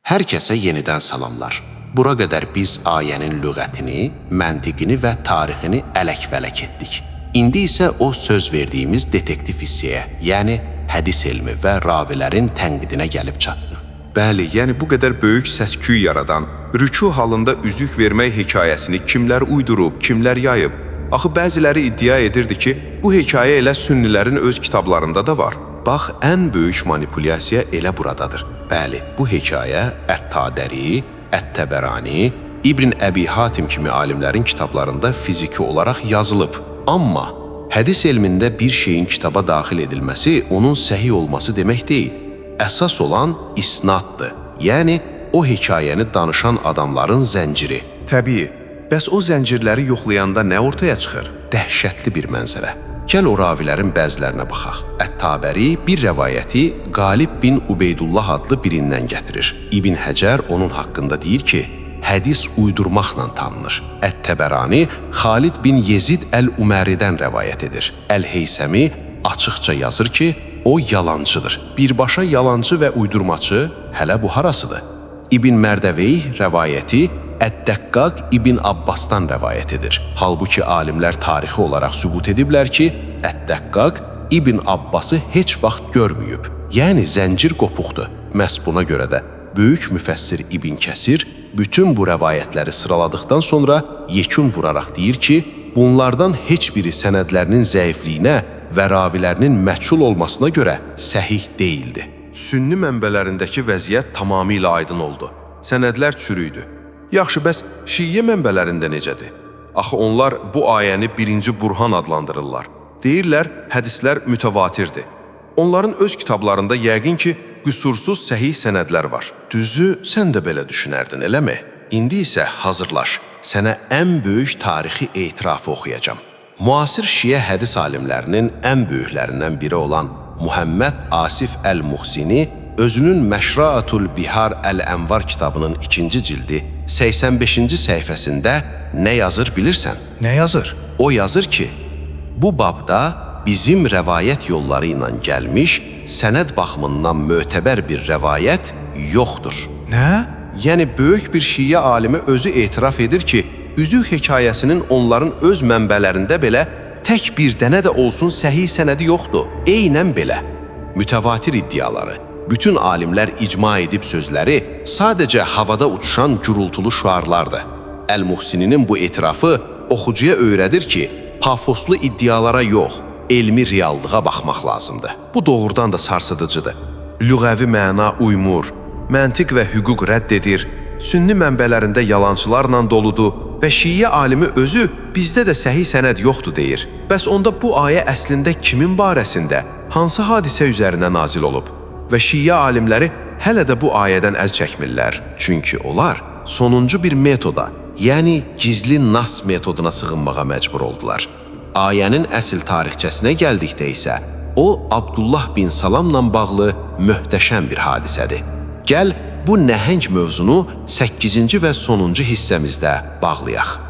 Hər kəsə yenidən salamlar. Bura qədər biz ayənin lüğətini, məntiqini və tarixini ələk-vələk etdik. İndi isə o söz verdiyimiz detektiv hissəyə, yəni hədis elmi və ravilərin tənqidinə gəlib çatdıq. Bəli, yəni bu qədər böyük səs-küy yaradan, rüku halında üzük vermək hekayəsini kimlər uydurub, kimlər yayıb? Axı bəziləri iddia edirdi ki, bu hekayə elə sünnilərin öz kitablarında da var. Bax, ən böyük manipulyasiya elə buradadır. Bəli, bu hekayə Ət-Tadəri, Ət-Təbərani, İbn Əbi Hatim kimi alimlərin kitablarında fiziki olaraq yazılıb. Amma hədis elmində bir şeyin kitaba daxil edilməsi onun səhih olması demək deyil. Əsas olan isnaddır, yəni o hekayəni danışan adamların zənciri. Təbii, bəs o zəncirləri yoxlayanda nə ortaya çıxır? Dəhşətli bir mənzərə. Gəl o ravilərin bəzilərinə baxaq. Ət-Tabəri bir rəvayəti Qalib bin Ubeydullah adlı birindən gətirir. İbn Həcər onun haqqında deyir ki, hədis uydurmaqla tanınır. Ət-Təbərani Xalid bin Yezid Əl-Uməridən rəvayət edir. Əl-Heysəmi açıqca yazır ki, o yalancıdır. Birbaşa yalancı və uydurmaçı hələ bu harasıdır? İbn Mərdəveyh rəvayəti Əd-Dəqqaq İbn Abbasdan rəvayət edir. Halbuki alimlər tarixi olaraq sübut ediblər ki, Əd-Dəqqaq İbn Abbası heç vaxt görməyib. Yəni zəncir qopuqdur. Məhz buna görə də böyük müfəssir İbn Kəsir bütün bu rəvayətləri sıraladıqdan sonra yekun vuraraq deyir ki, bunlardan heç biri sənədlərinin zəifliyinə və ravilərinin məchul olmasına görə səhih deyildi. Sünni mənbələrindəki vəziyyət tamamilə aydın oldu. Sənədlər çürüydü. Yaxşı, bəs şiyə mənbələrində necədir? Axı onlar bu ayəni birinci burhan adlandırırlar. Deyirlər, hədislər mütəvatirdir. Onların öz kitablarında yəqin ki, qüsursuz səhih sənədlər var. Düzü, sən də belə düşünərdin, eləmi? İndi isə hazırlaş, sənə ən böyük tarixi etirafı oxuyacam. Müasir şiə hədis alimlərinin ən böyüklərindən biri olan Muhammed Asif Əl-Muhsini özünün Məşraatul Bihar Əl-Ənvar kitabının 2-ci cildi 85-ci səhifəsində nə yazır bilirsən? Nə yazır? O yazır ki, bu babda bizim rəvayət yolları ilə gəlmiş, sənəd baxımından mötəbər bir rəvayət yoxdur. Nə? Yəni, böyük bir şiə alimi özü etiraf edir ki, üzük hekayəsinin onların öz mənbələrində belə tək bir dənə də olsun səhih sənədi yoxdur. Eynən belə. Mütəvatir iddiaları, bütün alimlər icma edib sözləri sadəcə havada uçuşan gürültülü şüarlardır. Əl-Muhsininin bu etirafı oxucuya öyrədir ki, pafoslu iddialara yox, elmi reallığa baxmaq lazımdır. Bu doğrudan da sarsıdıcıdır. Lüğəvi məna uymur, məntiq və hüquq rədd edir, sünni mənbələrində yalançılarla doludur və şiə alimi özü bizdə də səhih sənəd yoxdur deyir. Bəs onda bu ayə əslində kimin barəsində, hansı hadisə üzərinə nazil olub? Və şiə alimləri hələ də bu ayədən əz çəkmirlər. Çünki onlar sonuncu bir metoda, yəni gizli nas metoduna sığınmağa məcbur oldular. Ayənin əsl tarixçəsinə gəldikdə isə, o Abdullah bin Salamla bağlı möhtəşəm bir hadisədir. Gəl, bu nəhəng mövzunu 8-ci və sonuncu hissəmizdə bağlayaq.